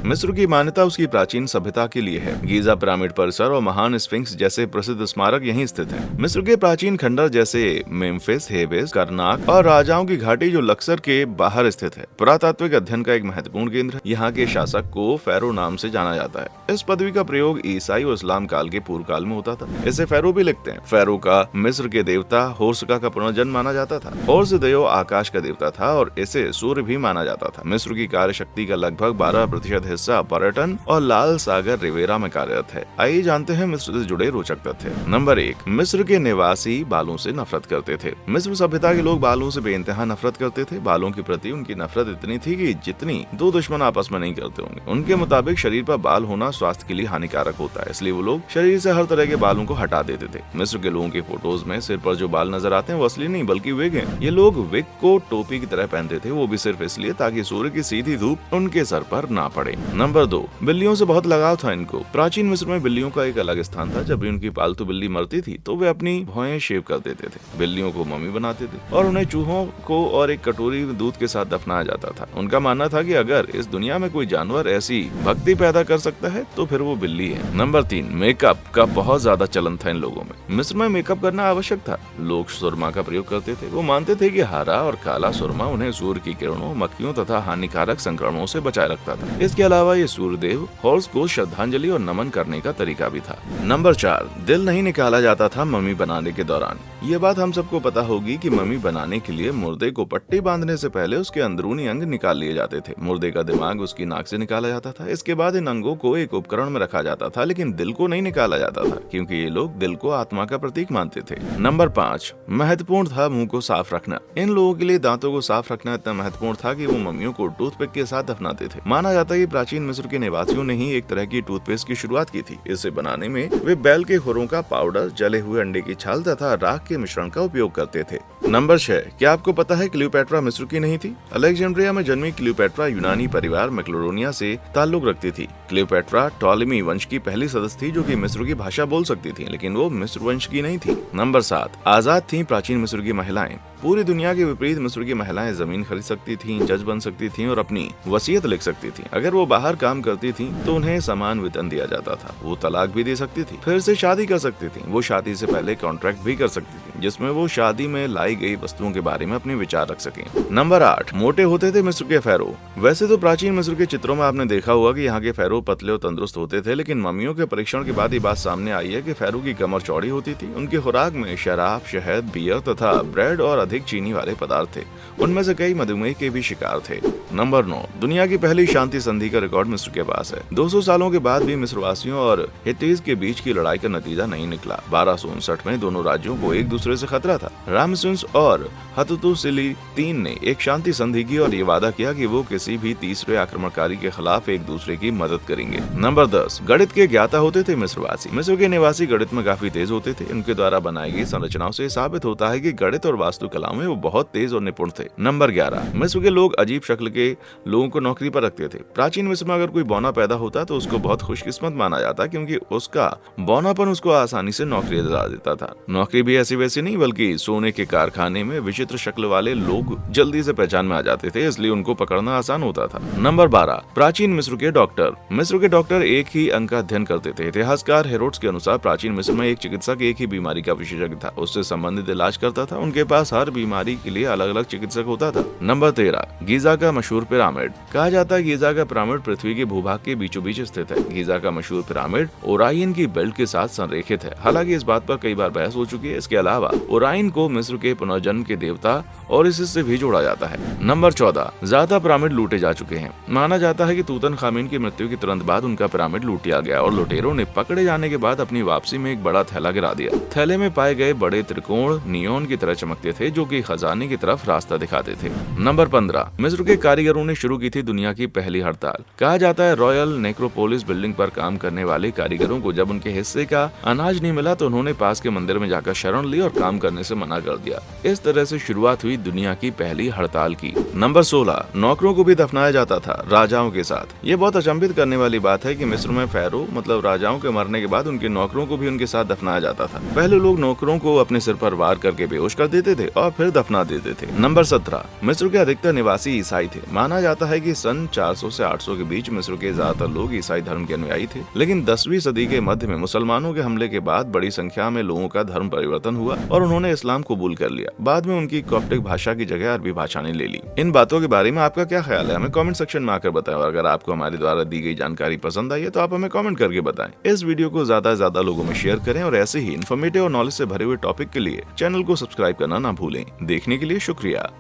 मिस्र की मान्यता उसकी प्राचीन सभ्यता के लिए है। गीजा पिरामिड परिसर और महान स्फिंक्स जैसे प्रसिद्ध स्मारक यहीं स्थित हैं। मिस्र के प्राचीन खंडर जैसे मेम्फिस, हेबेस, करनाक और राजाओं की घाटी जो लक्सर के बाहर स्थित है, पुरातात्विक अध्ययन का एक महत्वपूर्ण केंद्र है। यहाँ के शासक को फेरो नाम से जाना जाता है। इस पदवी का प्रयोग ईसाई और इस्लाम काल के पूर्व काल में होता था। इसे फेरो भी लिखते हैं। फेरो का मिस्र के देवता होर्सका का पुनर्जन्म माना जाता था। होर्स देव आकाश का देवता था और इसे सूर्य भी माना जाता था। मिस्र की कार्य शक्ति का लगभग 12% हिस्सा पर्यटन और लाल सागर रिवेरा में कार्यरत है। आइए जानते हैं मिस्र से जुड़े रोचक तथ्य। नंबर 1, मिस्र के निवासी बालों से नफरत करते थे। मिस्र सभ्यता के लोग बालों से बेइंतहा नफरत करते थे। बालों के प्रति उनकी नफरत इतनी थी कि जितनी दो दुश्मन आपस में नहीं करते होंगे। उनके मुताबिक शरीर पर बाल होना स्वास्थ्य के लिए हानिकारक होता है, इसलिए वो लोग शरीर से हर तरह के बालों को हटा देते थे। मिस्र के लोगों की फोटोज में सिर पर जो बाल नजर आते हैं वो असली नहीं बल्कि विग हैं। ये लोग विग को टोपी की तरह पहनते थे, वो भी सिर्फ इसलिए ताकि सूर्य की सीधी धूप उनके सर पर ना पड़े। नंबर 2, बिल्लियों से बहुत लगाव था इनको। प्राचीन मिस्र में बिल्लियों का एक अलग स्थान था। जब भी उनकी पालतू बिल्ली मरती थी तो वे अपनी भौहें शेव कर देते थे, बिल्लियों को मम्मी बनाते थे और उन्हें चूहों को और एक कटोरी दूध के साथ दफनाया जाता था। उनका मानना था कि अगर इस दुनिया में कोई जानवर ऐसी भक्ति पैदा कर सकता है तो फिर वो बिल्ली है। नंबर 3, मेकअप का बहुत ज्यादा चलन था इन लोगों में। मिस्र में मेकअप करना आवश्यक था। लोग सुरमा का प्रयोग करते थे। वो मानते थे कि हरा और काला सुरमा उन्हें सूर्य की किरणों, मक्खियों तथा हानिकारक संक्रमणों से बचाए रखता था। इसके अलावा ये सूर्यदेव हॉर्स को श्रद्धांजलि और नमन करने का तरीका भी था। नंबर 4, दिल नहीं निकाला जाता था मम्मी बनाने के दौरान। ये बात हम सबको पता होगी कि मम्मी बनाने के लिए मुर्दे को पट्टी बांधने से पहले उसके अंदरूनी अंग निकाल लिए जाते थे। मुर्दे का दिमाग उसकी नाक से निकाला जाता था। इसके बाद इन अंगों को एक उपकरण में रखा जाता था, लेकिन दिल को नहीं निकाला जाता था क्योंकि ये लोग दिल को आत्मा का प्रतीक मानते थे। नंबर 5, महत्वपूर्ण था मुंह को साफ रखना। इन लोगों के लिए दांतों को साफ रखना इतना महत्वपूर्ण था कि वो मम्मियों को टूथपिक के साथ दफनाते थे। माना जाता है कि प्राचीन मिस्र के निवासियों ने ही एक तरह की टूथपेस्ट की शुरुआत की थी। इसे बनाने में वे बैल के खुरों का पाउडर, जले हुए अंडे की छाल तथा राख के मिश्रण का उपयोग करते थे। नंबर 6, क्या आपको पता है क्लियोपैट्रा मिस्र की नहीं थी? अलेक्जेंड्रिया में जन्मी क्लियोपैट्रा यूनानी परिवार मैक्लोडोनिया से ताल्लुक रखती थी। क्लियोपैट्रा टॉलेमी वंश की पहली सदस्य थी जो कि मिस्र की भाषा बोल सकती थी, लेकिन वो मिस्र वंश की नहीं थी। नंबर 7, आजाद थी प्राचीन मिस्र की महिलाएं। पूरी दुनिया के विपरीत मिस्र की महिलाएं जमीन खरीद सकती थीं, जज बन सकती थीं और अपनी वसीयत लिख सकती थीं। अगर वो बाहर काम करती थीं तो उन्हें समान वेतन दिया जाता था। वो तलाक भी दे सकती थी, फिर से शादी कर सकती थीं। वो शादी से पहले कॉन्ट्रैक्ट भी कर सकती थीं जिसमें वो शादी में लाई गई वस्तुओं के बारे में अपने विचार रख सकें। नंबर 8, मोटे होते थे मिस्र के फेरो। वैसे तो प्राचीन मिस्र के चित्रों में आपने देखा होगा कि यहाँ के फेरो पतले और तंदुरुस्त होते थे, लेकिन मम्मियों के परीक्षण के बाद ये बात सामने आई है कि फेरो की कमर चौड़ी होती थी। उनकी खुराक में शराब, शहद, बियर तथा ब्रेड और अधिक चीनी वाले पदार्थ थे। उनमें से कई मधुमेह के भी शिकार थे। नंबर 9, दुनिया की पहली शांति संधि का रिकॉर्ड मिस्र के पास है। 200 सालों के बाद भी मिस्रवासियों और हित्तीज के बीच की लड़ाई का नतीजा नहीं निकला। 1259 में दोनों राज्यों को एक दूसरे से खतरा था। रामसेस और हतुतुसिली III ने एक शांति संधि की और ये वादा किया कि वो किसी भी तीसरे आक्रमणकारी के खिलाफ एक दूसरे की मदद करेंगे। नंबर 10, गणित के ज्ञाता होते थे मिस्रवासी। मिस्र के निवासी गणित में काफी तेज होते थे। उनके द्वारा बनाई गई संरचनाओं से साबित होता है कि गणित और वास्तुकला में वो बहुत तेज और निपुण थे। नंबर 11, मिस्र के लोग अजीब शक्ल के लोगों को नौकरी पर रखते थे। प्राचीन मिस्र में अगर कोई बौना पैदा होता तो उसको बहुत खुशकिस्मत माना जाता क्योंकि उसका बौनापन उसको आसानी से नौकरी दिला देता था। नौकरी भी ऐसी वैसी नहीं बल्कि सोने के कारखाने में विचित्र शक्ल वाले लोग जल्दी से पहचान में आ जाते थे, इसलिए उनको पकड़ना आसान होता था। नंबर 12, प्राचीन मिस्र के डॉक्टर। मिस्र के डॉक्टर एक ही अंग का अध्ययन करते थे। इतिहासकार हेरोड्स के अनुसार प्राचीन मिस्र में एक चिकित्सक एक ही बीमारी का विशेषज्ञ था, उससे संबंधित इलाज करता था। उनके पास हर बीमारी के लिए अलग अलग चिकित्सक होता था। नंबर 13, गीजा का मशहूर पिरामिड। कहा जाता है गीजा का पिरामिड पृथ्वी के भूभाग के बीचों बीच स्थित है। गीजा का मशहूर पिरामिड ओरायन की बेल्ट के साथ संरेखित है। हालांकि इस बात पर कई बार बहस हो चुकी है। इसके अलावा ओरायन को मिस्र के पुनर्जन्म के देवता और इससे भी जोड़ा जाता है। नंबर 14, ज्यादा पिरामिड लूटे जा चुके हैं। माना जाता है कि तूतनखामुन की मृत्यु के तुरंत बाद उनका पिरामिड लूट लिया गया और लुटेरों ने पकड़े जाने के बाद अपनी वापसी में एक बड़ा थैला गिरा दिया। थैले में पाए गए बड़े त्रिकोण नियोन की तरह चमकते थे जो कि खजाने की तरफ रास्ता दिखाते थे। नंबर 15, मिस्र के कारीगरों ने शुरू की थी दुनिया की पहली हड़ताल। कहा जाता है रॉयल नेक्रोपोलिस बिल्डिंग पर काम करने वाले कारीगरों को जब उनके हिस्से का अनाज नहीं मिला तो उन्होंने पास के मंदिर में जाकर शरण ली और काम करने से मना कर दिया। इस तरह से शुरुआत हुई दुनिया की पहली हड़ताल की। नंबर 16, नौकरों को भी दफनाया जाता था राजाओं के साथ। ये बहुत अचंभित करने वाली बात है कि मिस्र में फेरो मतलब राजाओं के मरने के बाद उनके नौकरों को भी उनके साथ दफनाया जाता था। पहले लोग नौकरों को अपने सिर पर वार करके बेहोश कर देते थे और फिर दफना देते थे। नंबर 17, मिस्र के अधिकतर निवासी ईसाई थे। माना जाता है कि सन 400 से 800 के बीच मिस्र के ज्यादातर लोग ईसाई धर्म के अनुयायी थे, लेकिन 10वीं सदी के मध्य में मुसलमानों के हमले के बाद बड़ी संख्या में लोगों का धर्म परिवर्तन हुआ और उन्होंने इस्लाम कबूल कर लिया। बाद में उनकी कॉप्टिक भाषा की जगह अरबी भाषा ने ले ली। इन बातों के बारे में आपका क्या ख्याल है, हमें कमेंट सेक्शन में आकर बताएं। और अगर आपको हमारे द्वारा दी गई जानकारी पसंद आई है तो आप हमें कमेंट करके बताएं। इस वीडियो को ज्यादा से ज्यादा लोगों में शेयर करें और ऐसे ही इन्फॉर्मेटिव और नॉलेज से भरे हुए टॉपिक के लिए चैनल को सब्सक्राइब करना ना भूलें। देखने के लिए शुक्रिया।